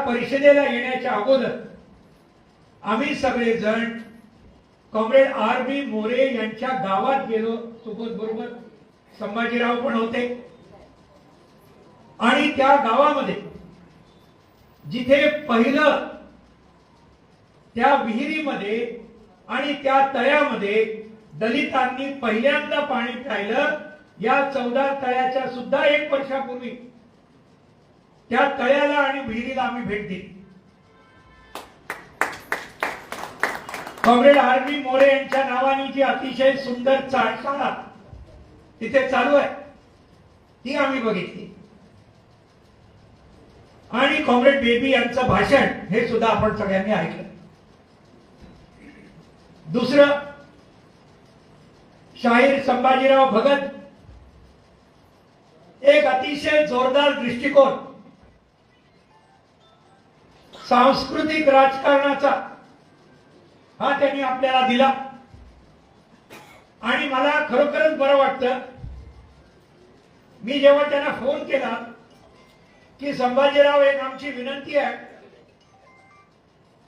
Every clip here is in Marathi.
परिषदेला येण्याच्या अगोदर आम्ही सगळे जण कॉम्रेड आर.बी. मोरे यांच्या गावात गेलो. सोबत बरोबर संभाजीराव पण होते. आणि त्या गावामध्ये जिथे पहिलं त्या विहिरीमध्ये आणि त्या तळ्यामध्ये दलितांनी पहिल्यांदा पाणी प्यायलं, या 14 तळ्याच्या सुद्धा 1 वर्षापूर्वी त्या तळ्याला आणि विहिरीला आम्ही भेट दिली. Comrade RB. मोरे यांच्या नावाने जी अतिशय सुंदर शाळा तिथे चालू आहे ती आम्ही बघितली. आणि कॉम्रेड बेबी यांचं भाषण हे सुद्धा आपण सगळ्यांनी ऐकलं. दुसरं, शाहीर संभाजीराव भगत एक अतिशय जोरदार दृष्टिकोन सांस्कृतिक राजकारणाचा हा त्यांनी आपल्याला दिला. आणि मला खरोखरच बरं वाटतं. मी जेव्हा त्यांना फोन केला की संभाजीराव, एक आमची विनंती आहे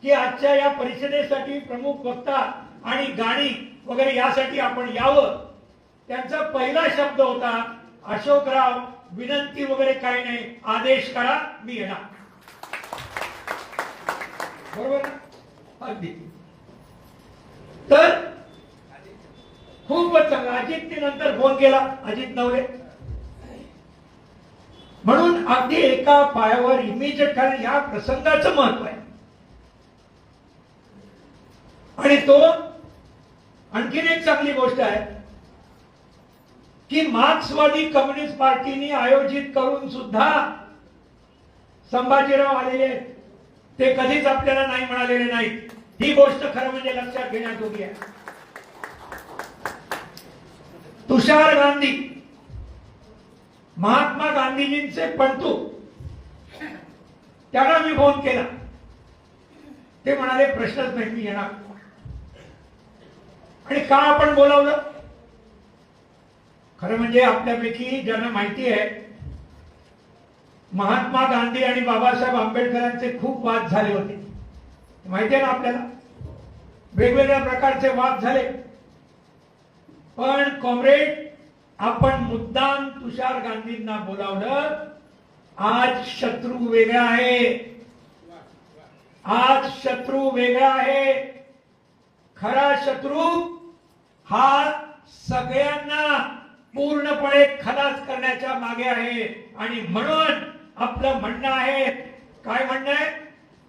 की आजच्या या परिषदेसाठी प्रमुख वक्ता आणि गाणी वगैरे यासाठी आपण यावं. त्यांचा पहिला शब्द होता, अशोकराव विनंती वगैरे काही नाही, आदेश करा, मी येणार. बरोबर अगदी. तर खूपच चांगला. अजितने नंतर फोन केला, अजित नवले, म्हणून अगदी एका पायावर इमिजिएट. कारण या प्रसंगाचं महत्व आहे. आणि तो आणखीन एक चांगली गोष्ट आहे की मार्क्सवादी कम्युनिस्ट पार्टीने आयोजित करून सुद्धा संभाजीराव आलेले, ते कधीच आपल्याला नाही म्हणालेले नाहीत. ही गोष्ट खरं म्हणजे लक्षात घेण्याजोगी आहे. तुषार गांधी, महात्मा गांधीजींचे पणतू, त्यांना मी फोन केला. ते म्हणाले प्रश्नच नाही, मी येणार. आणि का आपण बोलावलं? खरं म्हणजे आपल्यापैकी ज्यांना माहिती आहे, महात्मा गांधी आणि बाबासाहेब आंबेडकरांचे खूप वाद झाले होते. माहिती आहे ना आपल्याला, वेगवेगळ्या प्रकारचे वाद झाले. पण कॉम्रेड, आपण मुद्दाम तुषार गांधींना बोलावलं. आज शत्रू वेगळा आहे. आज शत्रू वेगळा आहे. खरा शत्रू हा सगळ्यांना पूर्णपणे खलास करण्याच्या मागे आहे. आणि म्हणून आपलं म्हणणं आहे, काय म्हणणं आहे?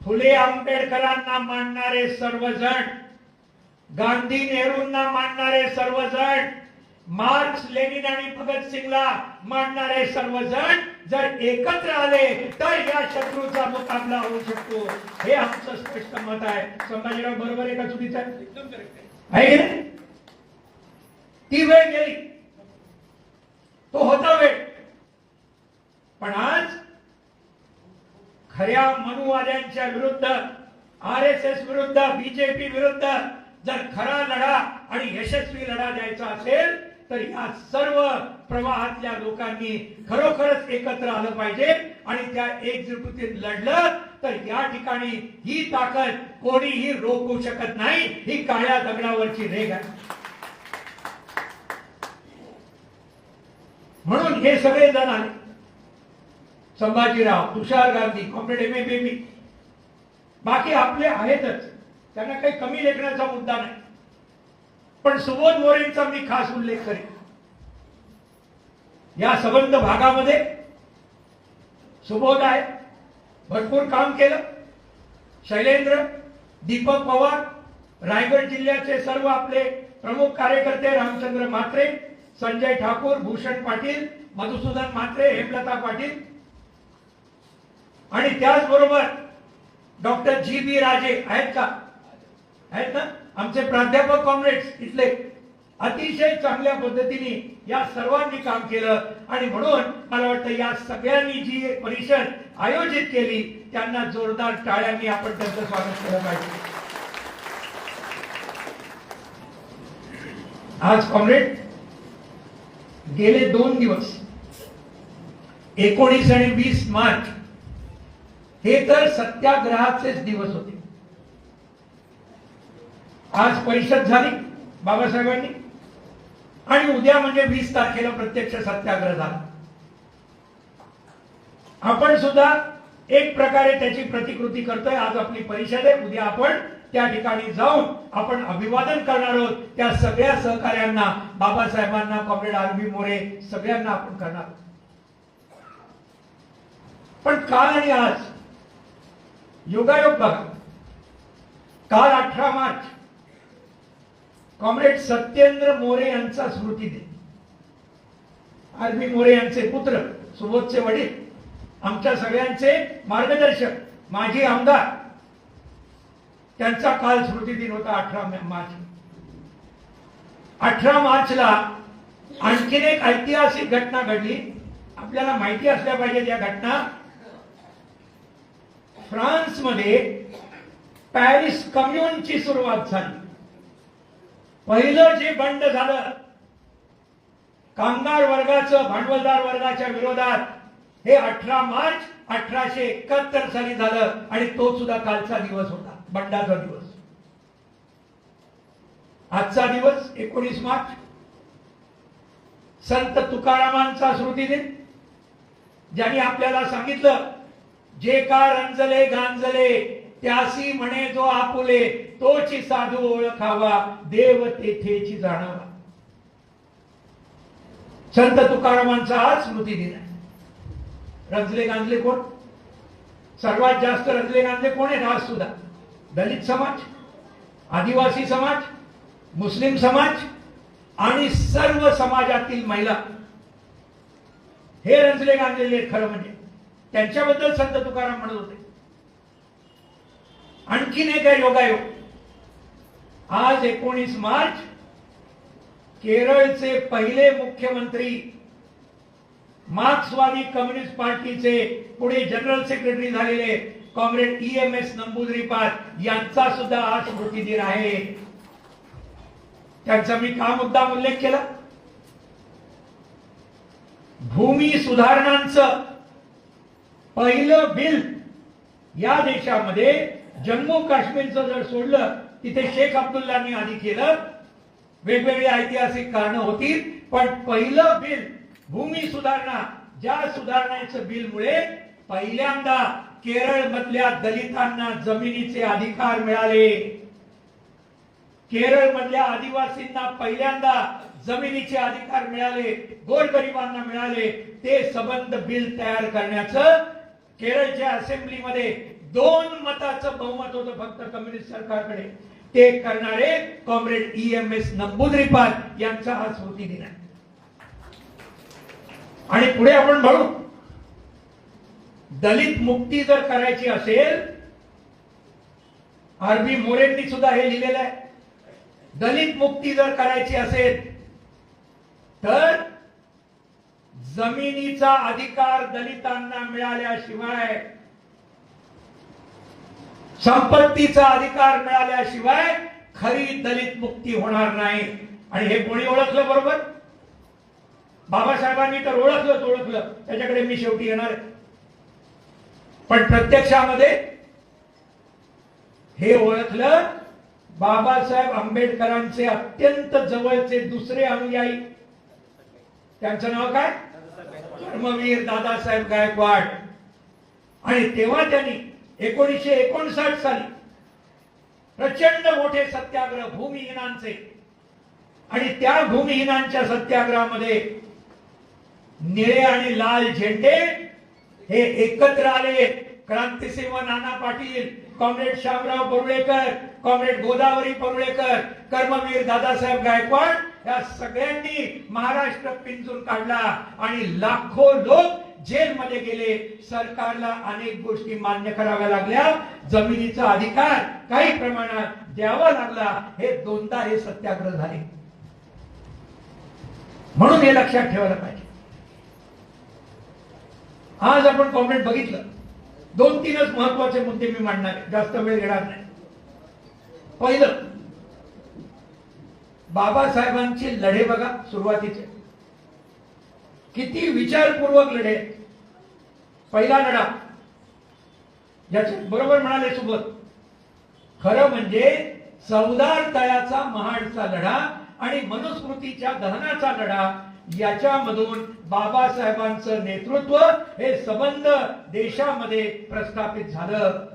फुले आंबेडकरांना मानणारे सर्वजण, गांधी नेहरूंना मानणारे सर्वजण, मार्क्स लेनिन आणि भगतसिंगला मानणारे सर्वजण जर एकत्र आले तर या शत्रूचा मुकाबला होऊ शकतो. हे आमचं स्पष्ट मत आहे. संभाजीराव बरोबर आहे का चुकीचं आहे? एकदम करेक्ट आहे की नाही? ती वेळ गेली, तो होता वेळ. पण आज खऱ्या मनुवाद्यांच्या विरुद्ध, RSS विरुद्ध, बीजेपी विरुद्ध जर खरा लढा आणि यशस्वी लढा द्यायचा असेल तर या सर्व प्रवाहातल्या लोकांनी खरोखरच एकत्र आलं पाहिजे. आणि त्या एकजुटीत लढलं तर या ठिकाणी ही ताकद कोणीही रोखू शकत नाही. ही काळ्या दगडावरची रेघ आहे. म्हणून हे सगळे जण आले. संभाजीराव, तुषार गांधी, कॉम्रेड M.A. बेबी, बाकी आपले आहेतच, त्यांना काही कमी लेखण्याचा मुद्दा नाही. पण सुबोध मोरेंचा मी खास उल्लेख करेन. या संबंध भागामध्ये सुबोध आहे, भरपूर काम केलं. शैलेंद्र, दीपक पवार, रायगड जिल्ह्याचे सर्व आपले प्रमुख कार्यकर्ते, रामचंद्र म्हात्रे, संजय ठाकूर, भूषण पाटील, मधुसूदन म्हात्रे, हेमलता पाटील, आणि त्याचबरोबर डॉक्टर G.B. राजे आहेत का? आहेत ना? आमचे प्राध्यापक कॉम्रेड्स इथले अतिशय चांगल्या पद्धतीने या सर्वांनी काम केलं. आणि म्हणून मला वाटतं या सगळ्यांनी जी परिषद आयोजित केली त्यांना जोरदार टाळ्यांनी आपण त्यांचं स्वागत केलं पाहिजे. आज कॉम्रेड, गेले 2 दिवस 19 आणि 20 मार्च हे तर सत्याग्रहाचेच दिवस होते. आज परिषद झाली बाबासाहेबांनी आणि उद्या म्हणजे 20 तारखेला प्रत्यक्ष सत्याग्रह झाला. आपण सुद्धा एक प्रकारे त्याची प्रतिकृती करतोय. आज आपली परिषद आहे, उद्या आपण त्या ठिकाणी जाऊन आपण अभिवादन करणार आहोत. त्या सगळ्या सहकार्यांना, बाबासाहेबांना, कॉम्रेड आर.बी. मोरे सगळ्यांना आपण करणार आहोत. पण काल आणि आज योगायोग बघा. काल 18 मार्च कॉम्रेड सत्येंद्र मोरे यांचा स्मृती दिन. आर.बी. मोरे यांचे पुत्र, सुबोधचे वडील, आमच्या सगळ्यांचे मार्गदर्शक, माजी आमदार, त्यांचा काल स्मृती दिन होता 18 मार्च. 18 मार्चला आणखीन एक ऐतिहासिक घटना घडली. आपल्याला माहिती असल्या पाहिजे या घटना. फ्रान्स मध्ये पॅरिस कम्युनची सुरुवात झाली. पहिलं जे बंड झालं कामगार वर्गाचं, भांडवलदार वर्गाच्या विरोधात, हे 18 मार्च 1871 साली झालं आणि तो सुद्धा कालचा दिवस होता, बंडाचा दिवस. आजचा दिवस 19 मार्च संत तुकारामांचा स्मृती दिन, ज्यांनी आपल्याला सांगितलं, जे का रंजले गांजले त्यासी म्हणे जो आपुले, तोची साधू ओळखावा देव तेथेची जाणावा. संत तुकारामांचा आज स्मृती दिन आहे. रंजले गांजले कोण? सर्वात जास्त रंजले गांजले कोण आहेत आज सुद्धा? दलित समाज, आदिवासी समाज, मुस्लिम समाज आणि सर्व समाजातील महिला हे रंजले गांजलेले. खरं म्हणजे त्यांच्याबद्दल संत तुकाराम म्हणत होते. आणखीन एक आहे योगायोग. आज 19 मार्च केरळचे पहिले मुख्यमंत्री, मार्क्सवादी कम्युनिस्ट पार्टीचे पुढे जनरल सेक्रेटरी झालेले कॉम्रेड EMS नंबूद्रीपाद यांचा सुद्धा आज स्मृती दिन आहे. त्यांचा मी का मुद्दाम उल्लेख केला? भूमी सुधारणांचं पहिलं बिल या देशामध्ये जम्मू काश्मीरचं जर सोडलं, तिथे शेख अब्दुल्लांनी आधी केलं. वेगवेगळी ऐतिहासिक कारणं होती, पण पहिलं बिल भूमी सुधारणा, ज्या सुधारणेचं बिलमुळे पहिल्यांदा केरळ मधल्या दलितांना जमिनीचे अधिकार मिळाले. केरळ मधल्या आदिवासींना पहिल्यांदा जमिनीचे अधिकार मिळाले, गोरगरिबांना मिळाले. ते संबंध बिल तयार करण्याचं केरळच्या असेंब्लीमध्ये 2 मताचं बहुमत होतं फक्त कम्युनिस्ट सरकारकडे. ते करणारे कॉम्रेड EMS नंबूद्रीपाद यांचा हा स्मृती दिन आहे. आणि पुढे आपण बघू, दलित मुक्ती जर करायची असेल, आर.बी. मोरेंनी सुद्धा हे लिहिलेलं आहे, दलित मुक्ती जर करायची असेल तर जमिनीचा अधिकार दलितांना मिळाल्याशिवाय, संपत्तीचा अधिकार मिळाल्याशिवाय खरी दलित मुक्ती होणार नाही. आणि हे कोणी ओळखलं बरोबर? बाबासाहेबांनी तर ओळखलं, त्याच्याकडे मी शेवटी येणार आहे. पण प्रत्यक्षामध्ये हे ओळखलं बाबासाहेब आंबेडकरांचे अत्यंत जवळचे दुसरे अनुयायी. त्यांचं नाव काय? धर्मवीर दादासाहेब गायकवाड. आणि तेव्हा त्यांनी 1959 साली प्रचंड मोठे सत्याग्रह भूमिहीनांचे, आणि त्या भूमिहीनांच्या सत्याग्रहामध्ये निळे आणि लाल झेंडे हे एकत्र आले. क्रांतिसिंह नाना पाटील, कॉम्रेड शामराव परुळेकर, कॉम्रेड गोदावरी परुळेकर, कर्मवीर दादासाहेब गायकवाड या सगळ्यांनी महाराष्ट्र पिंजून काढला आणि लाखो लोक जेलमध्ये गेले. सरकारला अनेक गोष्टी मान्य कराव्या लागल्या. जमिनीचा अधिकार काही प्रमाणात द्यावा लागला. हे 2दा हे सत्याग्रह झाले. म्हणून हे लक्षात ठेवायला पाहिजे. आज आपण कॉम्रेड बघितलं, 2-3च महत्वाचे मुद्दे मी मांडणार आहे, जास्त वेळ घेणार नाही. पहिलं, बाबासाहेबांचे लढे बघा. सुरुवातीचे किती विचारपूर्वक लढे. पहिला लढा ज्याच्या बरोबर म्हणाले सोबत, खरं म्हणजे चवदार तळ्याचा महाडचा लढा आणि मनुस्मृतीच्या दहनाचा लढा याच्यामधून बाबासाहेबांचं नेतृत्व हे संबंध देशामध्ये प्रस्थापित झालं,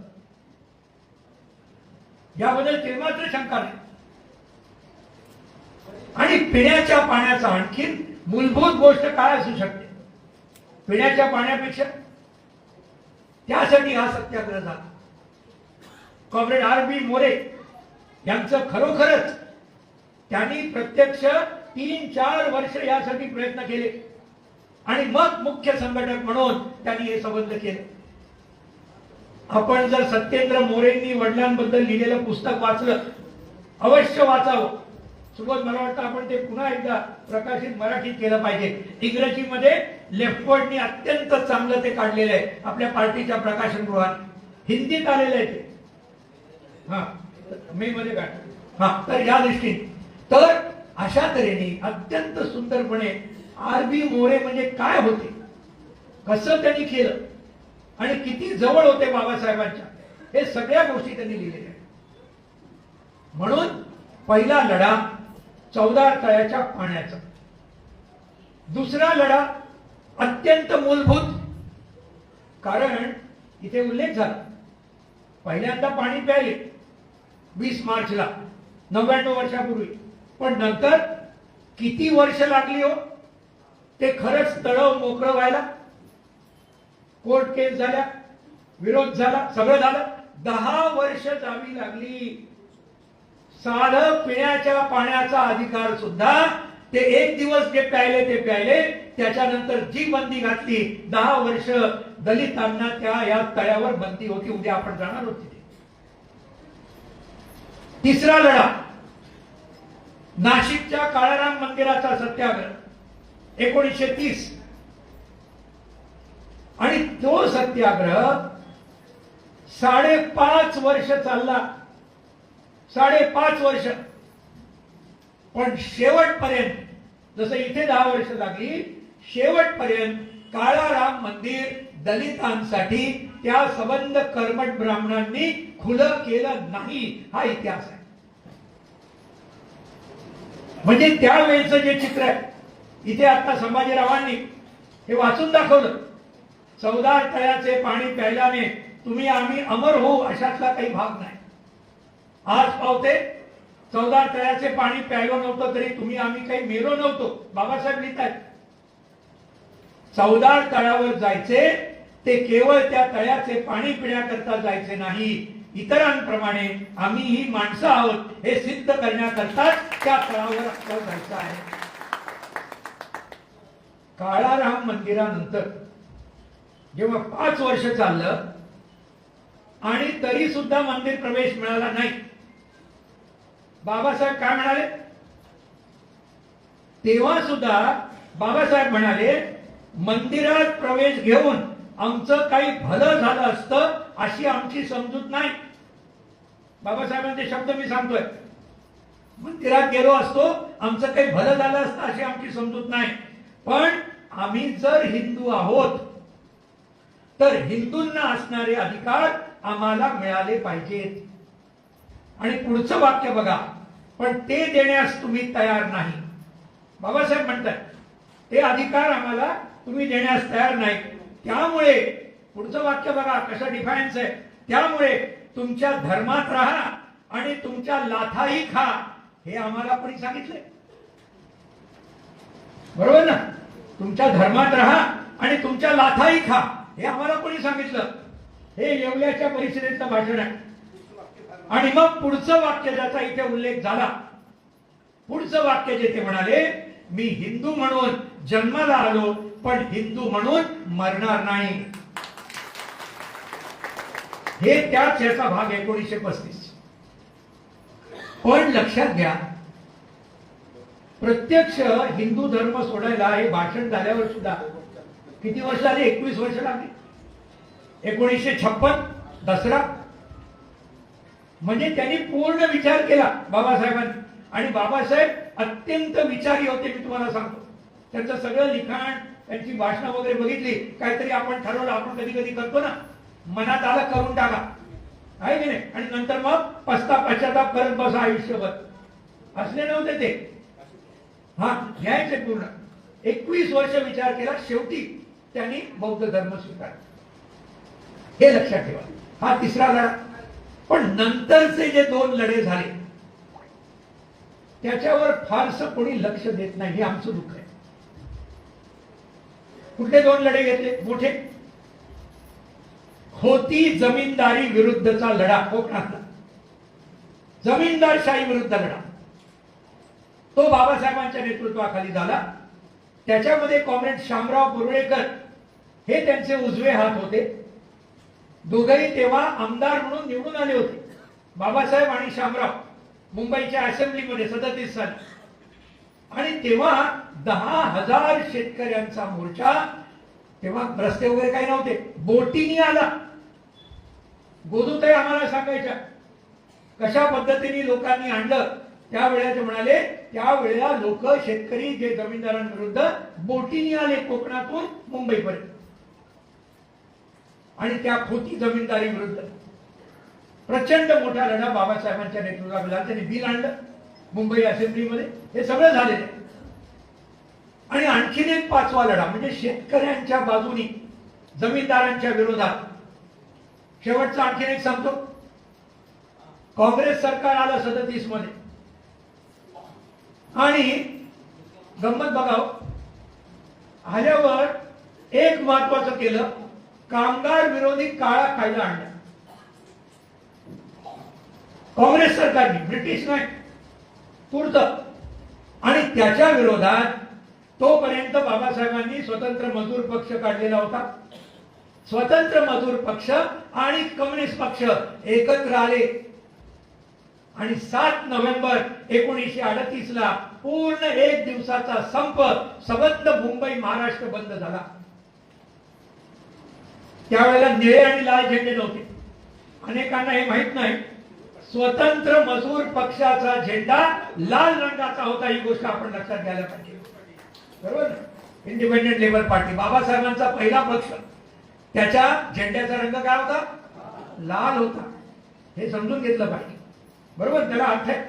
याबद्दल केव्हाच शंका नाही. आणि पिण्याच्या पाण्याचा आणखी मूलभूत गोष्ट काय असू शकते पिण्याच्या पाण्यापेक्षा? त्यासाठी हा सत्याग्रह झाला. Comrade R.B. मोरे यांचं खरोखरच त्यांनी प्रत्यक्ष 3-4 वर्ष यासाठी प्रयत्न केले आणि मग मुख्य संघटक म्हणून त्यांनी हे संबंध केले. आपण जर सत्येंद्र मोरेंनी वडिलांबद्दल लिहिलेलं पुस्तक वाचलं, अवश्य वाचावं. सुबोध, मला वाटतं आपण ते पुन्हा एकदा प्रकाशित मराठीत केलं पाहिजे. इंग्रजीमध्ये लेफ्टवर्डनी अत्यंत चांगलं ते काढलेलं आहे आपल्या पार्टीच्या प्रकाशन गृहात. हिंदीत आलेलं आहे ते, हा मे मध्ये काढ. हा, तर या दृष्टीने तर अशा तऱ्हेने अत्यंत सुंदरपणे R.B. मोरे म्हणजे काय होते, कसं त्यांनी केलं आणि किती जवळ होते बाबासाहेबांच्या, हे सगळ्या गोष्टी त्यांनी लिहिलेल्या आहेत. म्हणून पहिला लढा चवदार तळ्याच्या पाण्याचा. दुसरा लढा अत्यंत मूलभूत, कारण इथे उल्लेख झाला पहिल्यांदा पाणी प्यायले 20 मार्चला 99 वर्षापूर्वी, पण नंतर किती वर्ष लागली हो ते खरंच तळव मोकळं व्हायला. कोर्ट केस झाल्या, विरोध झाला, सगळं झालं, 10 वर्ष जावी लागली. साधं पिण्याच्या पाण्याचा अधिकार सुद्धा ते एक दिवस जे प्यायले ते प्यायले, त्याच्यानंतर जी बंदी घातली 10 वर्ष दलितांना त्या या तळ्यावर बंदी होती. उद्या आपण जाणार होती. तिसरा लढा नाशिकच्या काळाराम मंदिराचा सत्याग्रह 1930, आणि तो सत्याग्रह 5.5 वर्ष चालला. 5.5 वर्ष. पण शेवटपर्यंत जसं इथे 10 वर्ष लागली, शेवटपर्यंत काळाराम मंदिर दलितांसाठी त्या संबंध कर्मठ ब्राह्मणांनी खुलं केलं नाही, हा इतिहास आहे. म्हणजे त्यावेळेचं जे चित्र आहे इथे आता संभाजीरावांनी हे वाचून दाखवलं. चवदार तळ्याचे पाणी प्यायल्याने तुम्ही आम्ही अमर होऊ अशातला काही भाग नाही. आज पावते चवदार तळ्याचे पाणी प्यायलो नव्हतं तरी तुम्ही आम्ही काही मेलो नव्हतो. बाबासाहेब लिहितात चवदार तळ्यावर जायचे ते केवळ त्या तळ्याचे पाणी पिण्याकरता जायचे नाही, इतरांप्रमाणे आम्ही ही माणसं आहोत हे सिद्ध करण्याकरता त्या तळावर आपल्याला जायचं आहे. काळाराम मंदिरानंतर जेव्हा 5 वर्ष चाललं आणि तरी सुद्धा मंदिर प्रवेश मिळाला नाही, बाबासाहेब काय म्हणाले? तेव्हा सुद्धा बाबासाहेब म्हणाले मंदिरात प्रवेश घेऊन आमचं काही भलं झालं असतं अशी आमची समजूत नाही. बाबासाहेबांचे शब्द मी सांगतोय, मंदिरात गेलो असतो आमचं काही भलं झालं असतं अशी आमची समजूत नाही, पण आम्ही जर हिंदू आहोत तर हिंदूंना असणारे अधिकार आम्हाला मिळाले पाहिजेत. आणि पुढचं वाक्य बघा, पण ते देण्यास तुम्ही तयार नाही. बाबासाहेब म्हणतात ते अधिकार आम्हाला तुम्ही देण्यास तयार नाही, त्यामुळे पुढचं वाक्य बघा कसं डिफायन्स आहे, त्यामुळे तुमच्या धर्मात राहा आणि तुमच्या लाथाही खा, हे आम्हाला कोणी सांगितले? बरोबर ना? तुमच्या धर्मात राहा आणि तुमच्या लाथाही खा, हे आम्हाला कोणी सांगितलं? हे येवल्याच्या परिषदेचं भाषण आहे. आणि मग पुढचं वाक्य ज्याचा इथे उल्लेख झाला, पुढचं वाक्य जे ते म्हणाले, मी हिंदू म्हणून जन्माला आलो पण हिंदू म्हणून मरणार नाही. हे त्याच याचा भाग 1935. पण लक्षात घ्या, प्रत्यक्ष हिंदू धर्म सोडायला हे भाषण झाल्यावर सुद्धा किती वर्ष आली? 21 वर्ष लागली. 1956 दसरा. म्हणजे त्यांनी पूर्ण विचार केला बाबासाहेबांनी. आणि बाबासाहेब अत्यंत विचारी होते, मी तुम्हाला सांगतो. त्यांचं सगळं लिखाण, त्यांची भाषणं वगैरे बघितली, काहीतरी आपण ठरवलं, आपण कधी कधी करतो ना, मनात आलं करून टाका, आहे की नाही, आणि नंतर मग पश्चाताप करत बसा आयुष्यभर, असले नव्हते ते. हा, घ्यायचे पूर्ण 21 वर्ष विचार केला, शेवटी त्यांनी बौद्ध धर्म स्वीकारला. हे लक्षात ठेवा. हा तिसरा लढा. पण नंतरचे जे 2 लढे झाले त्याच्यावर फारसं कोणी लक्ष देत नाही, हे आमचं दुःख आहे. कुठले 2 लढे घेतले मोठे? होती जमीनदारी विरुद्धचा लढा कोकणातला, जमीनदारशाही विरुद्ध लढा, तो बाबासाहेबांच्या नेतृत्वाखाली झाला. त्याच्यामध्ये कॉम्रेड शामराव पुरळेकर हे त्यांचे उजवे हात होते. दोघेही तेव्हा आमदार म्हणून निवडून आले होते, बाबासाहेब आणि शामराव, मुंबईच्या असेंब्लीमध्ये 37 साली. आणि तेव्हा 10,000 शेतकऱ्यांचा मोर्चा, तेव्हा रस्ते वगैरे काही नव्हते, बोटीनी आला. गोदूताई आम्हाला सांगायच्या कशा पद्धतीने लोकांनी आणलं. त्यावेळेला ते म्हणाले, त्यावेळेला लोक शेतकरी जे जमीनदारांविरुद्ध बोटीनी आले कोकणातून मुंबईपर्यंत, आणि त्या खोती जमीनदारी विरुद्ध प्रचंड मोठा लढा बाबासाहेबांच्या नेतृत्वाखाली झाला. त्यांनी बिल आणलं मुंबई असेंब्लीमध्ये, हे सगळं झालेलं आहे. आणि आणखीन एक 5वा लढा म्हणजे शेतकऱ्यांच्या बाजूनी जमीनदारांच्या विरोधात. शेवटचा आणखीन एक सांगतो. काँग्रेस सरकार आलं 37 मध्ये, आणि गंमत बघाव, आल्यावर एक महत्वाचं केलं, कामगार विरोधी काळा कायदा आणला काँग्रेस सरकारने, ब्रिटिश नाही, तुर्त. आणि त्याच्या विरोधात तोपर्यंत बाबासाहेबांनी स्वतंत्र मजूर पक्ष काढलेला होता. स्वतंत्र मजूर पक्ष आणि कम्युनिस्ट पक्ष एकत्र आले, आणि 7 नोव्हेंबर 1938 ला पूर्ण 1 दिवसाचा संप, सबंध मुंबई महाराष्ट्र बंद झाला. त्यावेळेला निळे आणि लाल झेंडे नव्हते. अनेकांना हे माहित नाही, स्वतंत्र मजूर पक्षाचा झेंडा लाल रंगाचा होता. ही गोष्ट आपण लक्षात घ्यायला पाहिजे, बरोबर ना. इंडिपेंडेंट लेबर पार्टी, बाबासाहेबांचा पहिला पक्ष, त्याच्या झेंड्याचा रंग काय होता? लाल होता. हे समजून घेतलं पाहिजे, बरोबर, त्याला अर्थ आहे.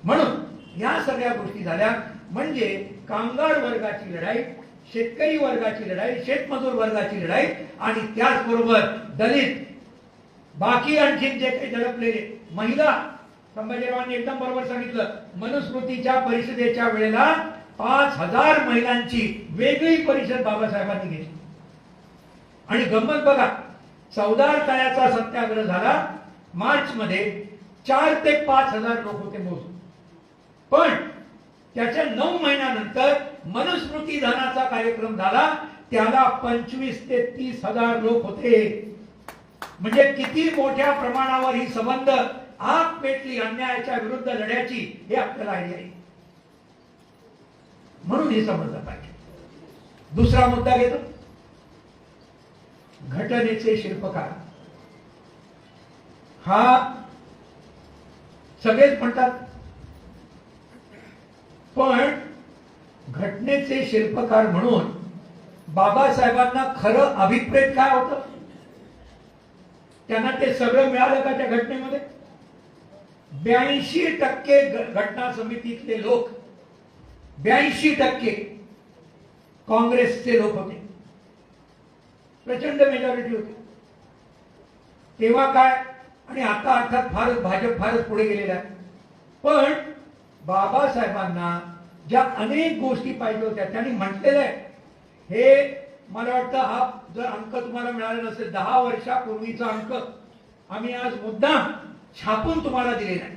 म्हणून या सगळ्या गोष्टी झाल्या. म्हणजे कामगार वर्गाची लढाई, शेतकरी वर्गाची लढाई, शेतमजूर वर्गाची लढाई, आणि त्याचबरोबर दलित, बाकी आणखीन जे काही दडपलेले, महिला. संभाजीरावांनी एकदम बरोबर सांगितलं, मनुस्मृतीच्या परिषदेच्या वेळेला 5,000 महिलांची वेगळी परिषद बाबासाहेबांनी घेतली. आणि गंमत बघा, 14 तळ्याचा सत्याग्रह झाला मार्च मध्ये, 4 ते 5,000 लोक होते मोजून. पण त्याच्या 9 महिन्यानंतर मनुस्मृती दानाचा कार्यक्रम झाला, त्याला 25 ते 30,000 लोक होते. म्हणजे किती मोठ्या प्रमाणावर ही संबंध आग पेटली अन्यायाच्या विरुद्ध लढ्याची, हे आपल्याला आयडिया आहे. म्हणून हे समजलं पाहिजे. दुसरा मुद्दा घेतो, घटनेचे शिल्पकार. हा सगळेच म्हणतात, पण घटनेचे शिल्पकार म्हणून बाबासाहेबांना खरं अभिप्रेत काय होतं? त्यांना ते सगळं मिळालं का त्या घटनेमध्ये? 82% घटना समितीतले लोक, 82% काँग्रेसचे लोक होते, प्रचंड मेजॉरिटी होती. तेव्हा काय, आणि आता अर्थात भाजप फारच पुढे गेलेला आहे. पण बाबासाहेबांना ज्या अनेक गोष्टी पाहिजे होत्या त्यांनी म्हटलेलं आहे. हे मला वाटतं, हा जर अंक तुम्हाला मिळाला नसेल, 10 वर्षापूर्वीचा अंक आम्ही आज मुद्दाम छापून तुम्हाला दिलेला आहे.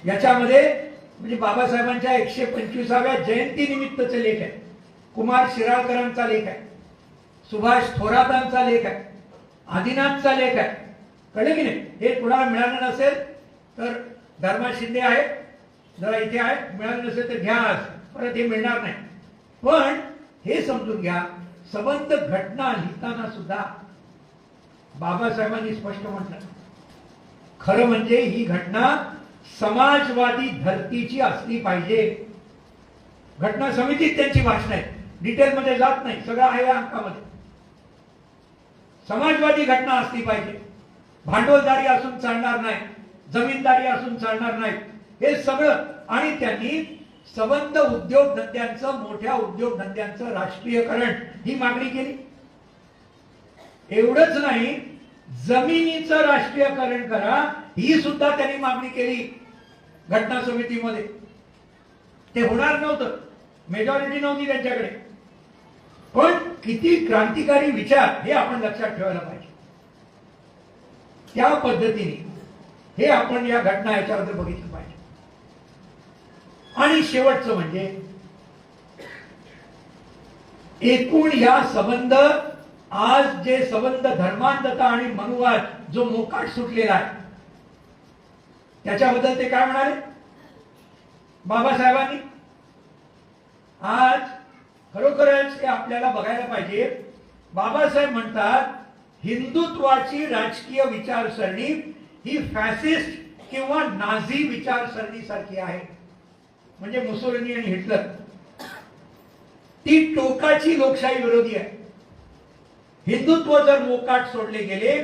याच्यामध्ये म्हणजे बाबासाहेबांच्या 125व्या जयंती निमित्तचे लेख आहे, कुमार शिराळकरांचा लेख आहे, सुभाष थोरातांचा लेख आहे, आदिनाथचा लेख आहे. कळले की नाही? हे तुम्हाला मिळालं नसेल तर धर्मा शिंदे आहे, जरा इथे आहे, मिळालं नसेल तर घ्या, आज परत हे मिळणार नाही. पण हे समजून घ्या, संबंध घटना लिहिताना सुद्धा बाबासाहेबांनी स्पष्ट म्हटलं, खरं म्हणजे ही घटना समाजवादी धर्तीची असली पाहिजे. घटना समितीत त्यांची भाषण आहे, डिटेल मध्ये जात नाही, सगळं आहे या अंकामध्ये. समाजवादी घटना असली पाहिजे, भांडवलदारी असून चालणार नाही, जमीनदारी असून चालणार नाही, हे सगळं. आणि त्यांनी संबंध उद्योगधंद्यांचं, मोठ्या उद्योगधंद्यांचं राष्ट्रीयकरण ही मागणी केली. एवढंच नाही, जमिनीचं राष्ट्रीयकरण करा ही सुद्धा त्यांनी मागणी केली घटना समितीमध्ये. ते होणार नव्हतं, मेजॉरिटी नव्हती त्यांच्याकडे. पण किती क्रांतिकारी विचार हे आपण लक्षात ठेवायला पाहिजे. त्या पद्धतीने हे आपण या घटना याच्याबद्दल बघितलं पाहिजे. आणि शेवटचं म्हणजे एकूण या संबंध, आज जे संबंध धर्मांधता आणि मनुवाद जो मोकाट सुटलेला आहे त्याच्याबद्दल ते काय म्हणाले बाबासाहेबांनी. आज खरोखरच हे आपल्याला बघायला पाहिजे. बाबासाहेब म्हणतात हिंदुत्वाची राजकीय विचारसरणी ही फॅसिस्ट किंवा नाझी विचारसरणी सारखी आहे. म्हणजे मुसोलिनी आणि हिटलर, ती टोकाची लोकशाही विरोधी आहे. हिंदुत्व जर मोकाट सोडले गेले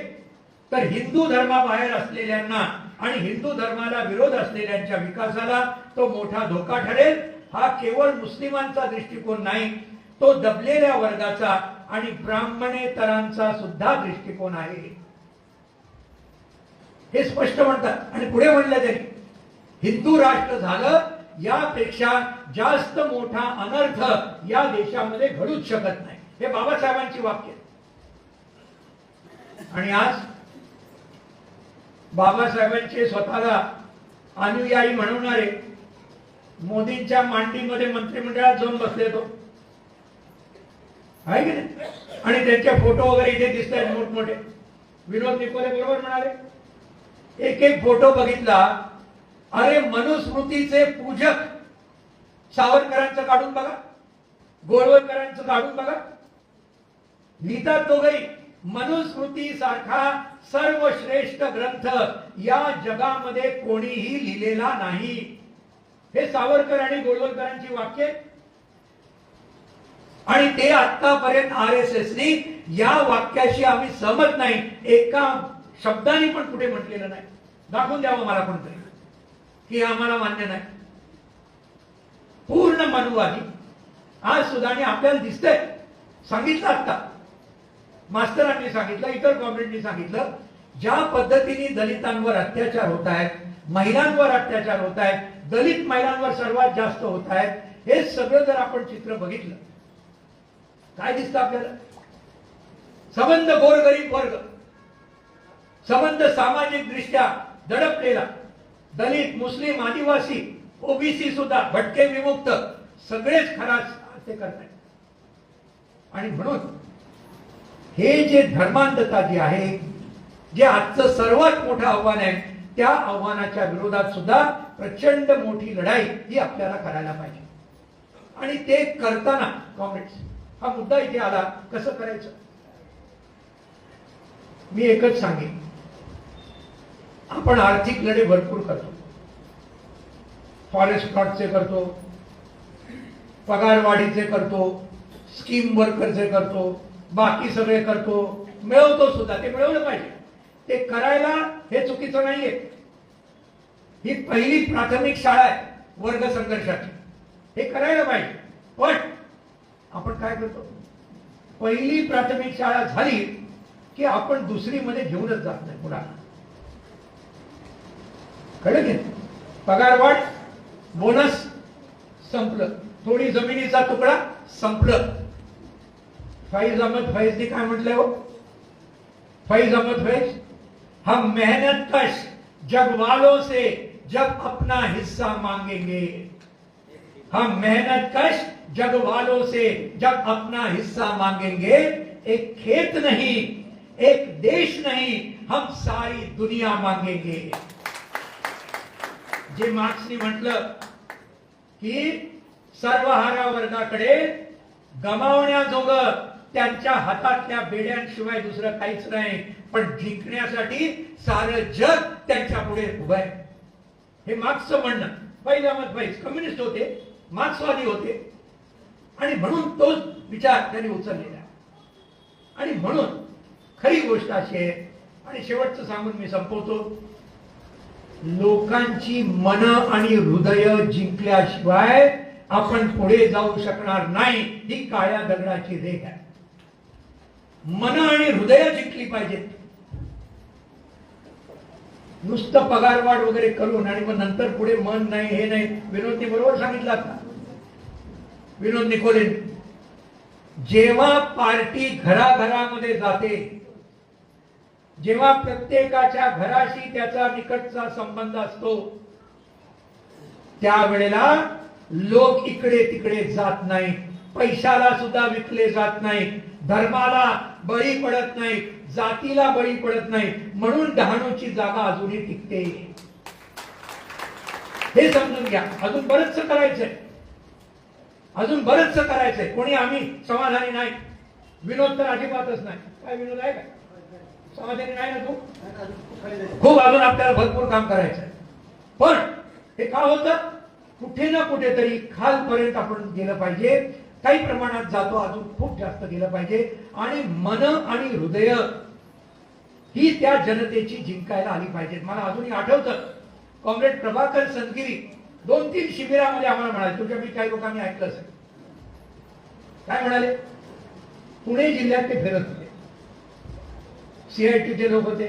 तर हिंदू धर्माबाहेर असलेल्यांना आणि हिंदू धर्माला विरोध असलेल्यांच्या विकासाला तो मोठा धोका ठरेल. हा केवळ मुस्लिमांचा दृष्टिकोन नाही, तो दबलेल्या वर्गाचा आणि ब्राह्मणेतरांचा सुद्धा दृष्टिकोन आहे, हे स्पष्ट म्हणतात. आणि पुढे म्हणलं त्यांनी, हिंदू राष्ट्र झालं यापेक्षा जास्त मोठा अनर्थ या देशामध्ये घडूच शकत नाही. हे बाबासाहेबांची वाक्य. आणि आज बाबासाहेबांचे स्वतःला अनुयायी म्हणवणारे मोदींच्या मांडीमध्ये मंत्रिमंडळात जाऊन बसले तो, आहे की नाही. आणि त्यांचे फोटो वगैरे इथे दिसत आहेत मोठमोठे. विनोद निकोले बरोबर म्हणाले, एक एक फोटो बघितला, अरे मनुस्मृतीचे पूजक सावरकरांचं काढून बघा, गोळवलकरांचं काढून बघा. लिहितात दोघंही, मनुस्मृती सारखा सर्वश्रेष्ठ ग्रंथ या जगामध्ये कोणीही लिहिलेला नाही. हे सावरकर आणि गोळवलकरांची वाक्य. आणि ते आतापर्यंत RSSने या वाक्याशी आम्ही सहमत नाही, एका शब्दाने पण कुठे म्हटलेलं नाही. दाखवून द्यावं मला कोणतरी की आम्हाला मान्य नाही. पूर्ण मनुवादी आज सुद्धा आपल्याला दिसतंय. सांगितलं आता मास्तरांनी सांगितलं, इतर कॉम्रेडनी सांगितलं, ज्या पद्धतीने दलितांवर अत्याचार होत आहेत, महिलांवर अत्याचार होत आहेत, दलित महिलांवर सर्वात जास्त होत आहेत, हे सगळं जर आपण चित्र बघितलं काय दिसतं आपल्याला. संबंध गोरगरीब वर्ग, संबंध सामाजिक दृष्ट्या दडपलेला, दलित, मुस्लिम, आदिवासी, ओबीसी सुद्धा, भटके, विमुक्त सगळेच खराच ते करतात. आणि म्हणून हे जे धर्मांधता जी आहे, जे आजचं सर्वात मोठं आव्हान आहे, त्या आव्हानाच्या विरोधात सुद्धा प्रचंड मोठी लढाई ही आपल्याला करायला पाहिजे. आणि ते करताना कॉम्रेड्स, हा मुद्दा इथे आला, कसं करायचं. मी एकच सांगेन, आपण आर्थिक लढे भरपूर करतो, फॉरेस्ट प्लॉटचे करतो, पगारवाढीचे करतो, स्कीम वर्करचे करतो, बाकी सगळे करतो, मिळवतो सुद्धा. ते मिळवलं पाहिजे, ते करायला हे चुकीचं नाहीये. ही पहिली प्राथमिक शाळा आहे वर्ग संघर्षाची, हे करायला पाहिजे. पण आपण काय करतो, पहिली प्राथमिक शाळा झाली की आपण दुसरी मध्ये घेऊनच जात नाही मुलांना. कळलं की पगारवाढ, बोनस संपलं, थोडी जमिनीचा तुकडा संपलं. फैज अहमद फैजनी काय म्हटलंय हो, फैज अहमद फैज, हम मेहनत कश जग वालों से जब अपना हिस्सा मांगेंगे, हम मेहनत कश जग वालों से जब अपना हिस्सा मांगेंगे. एक खेत नहीं, एक देश नहीं, हम सारी दुनिया मांगेंगे. जे मार्क्सनी म्हटलं की सर्वहारा वर्गाकडे गमावण्याजोगं त्यांच्या हातातल्या बेड्यांशिवाय दुसरं काहीच नाही, पण जिंकण्यासाठी सारं जग त्यांच्या पुढे उभं आहे. हे मार्क्सचं म्हणणं. फैज अहमद फैज कम्युनिस्ट होते, मार्क्सवादी होते, आणि म्हणून तोच विचार त्यांनी उचललेला. आणि म्हणून खरी गोष्ट अशी आहे, आणि शेवटचं सांगून मी संपवतो, लोकांची मन आणि हृदय जिंकल्याशिवाय आपण पुढे जाऊ शकणार नाही. ही काळ्या दगडाची रेख आहे. मन आणि हृदय जिंकली पाहिजेत. नुसतं पगारवाढ वगैरे करून आणि मग नंतर पुढे मन नाही, हे नाही. विनोदने बरोबर सांगितलं आता, विनोद निकोले, जेव्हा पार्टी घराघरामध्ये जाते, जेव्हा प्रत्येकाच्या घराशी त्याचा निकटचा संबंध असतो, त्यावेळेला लोक इकडे तिकडे जात नाही, पैशाला सुद्धा विकले जात नाही, धर्माला बळी पडत नाही, जातीला बळी पडत नाही. म्हणून डहाणूची जागा अजूनही टिकते. हे समजून घ्या. अजून बरंचसं करायचंय, अजून बरंचसं करायचंय. कोणी आम्ही समाधानी नाही. विनोद तर अजिबातच नाही. काय विनोद आहे का समाधानी नाही ना तू? खूप अजून आपल्याला भरपूर काम करायचंय. पण हे का होतं? कुठे ना कुठेतरी खालपर्यंत आपण गेलं पाहिजे. काही प्रमाणात जातो, अजून खूप जास्त गेलं पाहिजे. आणि मन आणि हृदय ही त्या जनतेची जिंकायला आली पाहिजेत. मला अजूनही आठवतं, कॉम्रेड प्रभाकर संतगिरी 2-3 शिबिरामध्ये आम्हाला म्हणाले, तुमच्यापैकी काही लोकांनी ऐकलं असेल, काय म्हणाले? पुणे जिल्ह्यात ते फिरत होते, CITचे लोक होते,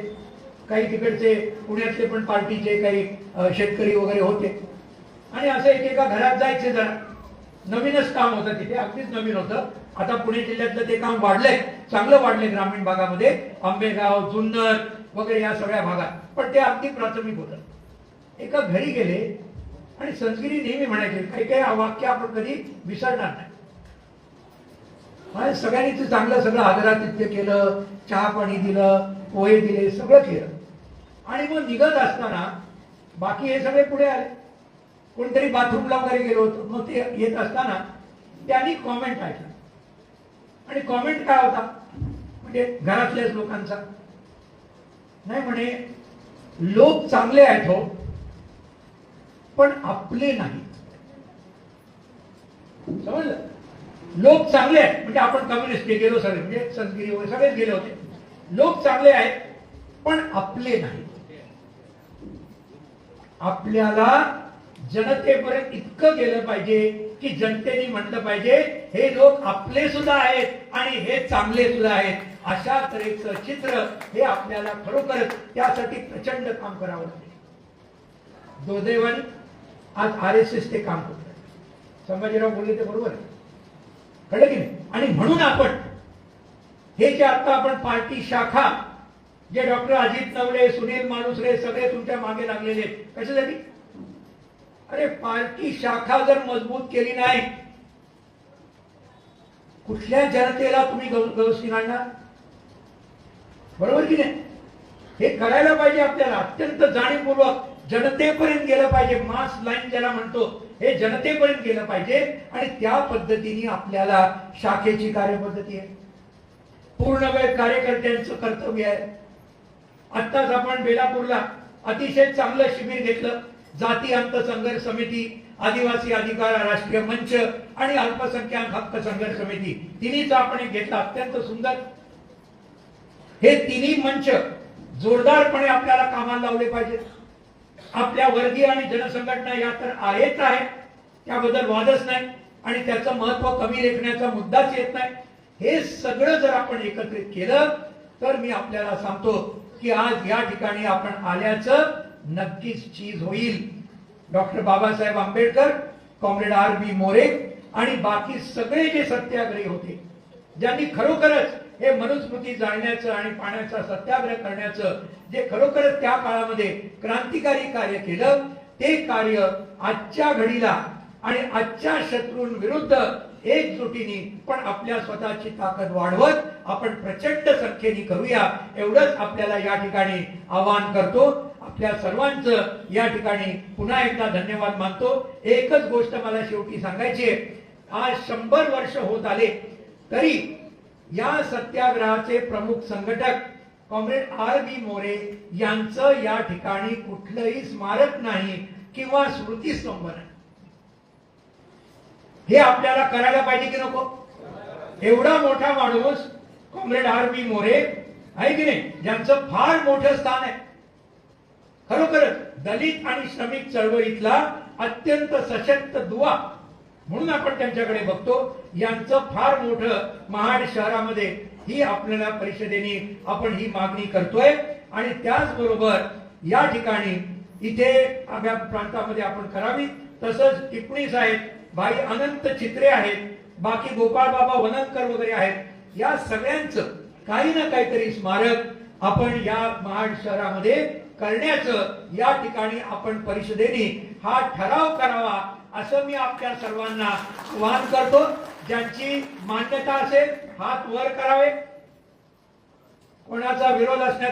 काही तिकडचे पुण्यातले पण पार्टीचे काही शेतकरी वगैरे होते. आणि असं एकेका घरात जायचे. जरा नवीनच काम होतं तिथे, अगदीच नवीन होतं. आता पुणे जिल्ह्यातलं ते काम वाढलंय, चांगलं वाढलंय ग्रामीण भागामध्ये, आंबेगाव, जुन्नर वगैरे या सगळ्या भागात. पण ते अगदी प्राथमिक होतं. एका घरी गेले आणि संतगिरी नेहमी म्हणायचे, काही काही वाक्य आपण कधी विसरणार नाही. सगळ्यांनी चांगलं सगळं आदरातिथ्य केलं, चहा पाणी दिलं, पोहे दिले, सगळं केलं. आणि मग निघत असताना बाकी हे सगळे पुढे आले. कोणतरी बाथरूमला वगैरे गेलो होतो. मग ते येत असताना त्यांनी कॉमेंट ऐकला. आणि कॉमेंट काय होता? म्हणजे घरातल्याच लोकांचा, नाही म्हणे, लोक चांगले आहेत हो, पण आपले नाही. समजलं? लोक चांगले आहेत म्हणजे आपण कम्युनिस्ट गेलो सगळे, म्हणजे संस्कृती वगैरे सगळेच गेले होते. लोक चांगले आहेत पण आपले नाही. आपल्याला जनतेपर्यंत इतकं गेलं पाहिजे की जनतेने म्हटलं पाहिजे, हे लोक आपले सुद्धा आहेत आणि हे चांगले सुद्धा आहेत. अशा तऱ्हेचं चित्र हे आपल्याला खरोखरच त्यासाठी प्रचंड काम करावं लागेल. दुर्दैवाने आज RSS ते काम करत. संभाजीराव बोलले ते बरोबर आहे, कळलं की नाही? आणि म्हणून आपण हे जे आता आपण पार्टी शाखा, जे डॉक्टर अजित नवले, सुनील मालुसरे सगळे तुमच्या मागे लागलेले आहेत, कशासाठी? अरे पार्टी शाखा जर मजबूत केली नाही, कुठल्या जनतेला तुम्ही व्यवस्थित आणणार? बरोबर की नाही? हे करायला पाहिजे आपल्याला. अत्यंत जाणीवपूर्वक जनतेपर्यंत गेलं पाहिजे. मास लाईन ज्याला म्हणतो, हे जनतेपर्यंत गेलं पाहिजे. आणि त्या पद्धतीने आपल्याला शाखेची कार्यपद्धती आहे, पूर्ण वेळ कार्यकर्त्यांचं कर्तव्य आहे. आत्ताच आपण बेलापूरला अतिशय चांगलं शिबिर घेतलं. जाती अंत संघर्ष समिती, आदिवासी अधिकार राष्ट्रीय मंच आणि अल्पसंख्याक हक्क संघर्ष समिती, तिन्हीचा आपण एक घेतला. अत्यंत सुंदर. हे तिन्ही मंच जोरदारपणे आपल्याला कामाला लावले पाहिजेत. आपल्या वर्गीय आणि जनसंघटना या तर आहेच आहे, त्याबद्दल वादच नाही. आणि त्याचं महत्व कमी लेखण्याचा मुद्दाच येत नाही. हे सगळं जर आपण एकत्रित केलं तर मी आपल्याला सांगतो की आज या ठिकाणी आपण आल्याचं नक्कीच चीज होईल. Doctor Babasaheb Ambedkar, comrade RB More आणि बाकी सगळे जे सत्याग्रही होते, ज्यांनी खरोखरच हे मनुस्मृती जाळण्याचं आणि पाण्याचा सत्याग्रह करण्याचं जे खरोखरच त्या काळामध्ये क्रांतिकारी कार्य केलं, ते कार्य आजच्या घडीला आणि आजच्या शत्रूंविरुद्ध एकजुटीने पण आपल्या स्वतःची ताकद वाढवत आपण प्रचंड संख्येने करूया, एवढंच आपल्याला या ठिकाणी आवाहन करतो. आपल्या सर्वांचं या ठिकाणी पुन्हा एकदा धन्यवाद मानतो. एकच गोष्ट मला शेवटी सांगायची आहे. आज 100 वर्ष होत आले तरी या सत्याग्रहाचे प्रमुख संघटक कॉम्रेड RB मोरे यांचं या ठिकाणी कुठलंही स्मारक नाही किंवा स्मृतिस्तंभ नाही. हे आपल्याला करायला पाहिजे की नको? एवढा मोठा माणूस कॉम्रेड RB मोरे आहे की नाही, ज्यांचं फार मोठं स्थान आहे. खरोखरच दलित आणि श्रमिक चळवळीतला अत्यंत सशक्त दुवा म्हणून आपण त्यांच्याकडे बघतो. यांचं फार मोठं महाड शहरामध्ये ही आपल्याला परिषदेने आपण ही मागणी करतोय. आणि त्याचबरोबर या ठिकाणी इथे आम्हा प्रांतामध्ये आपण करावी. तसंच टिपणीस आहेत, भाई अनंत चित्रे आहेत, बाकी गोपाळ बाबा वनंकर वगैरे आहेत. या सगळ्यांचं काही ना काहीतरी स्मारक आपण या महाड शहरामध्ये करण्याचं या ठिकाणी आपण परिषदेने हा ठराव करावा असं मी आपल्या सर्वांना आवाहन करतो. ज्यांची मान्यता असेल हात वर करावे, कोणाचा विरोध असण्यात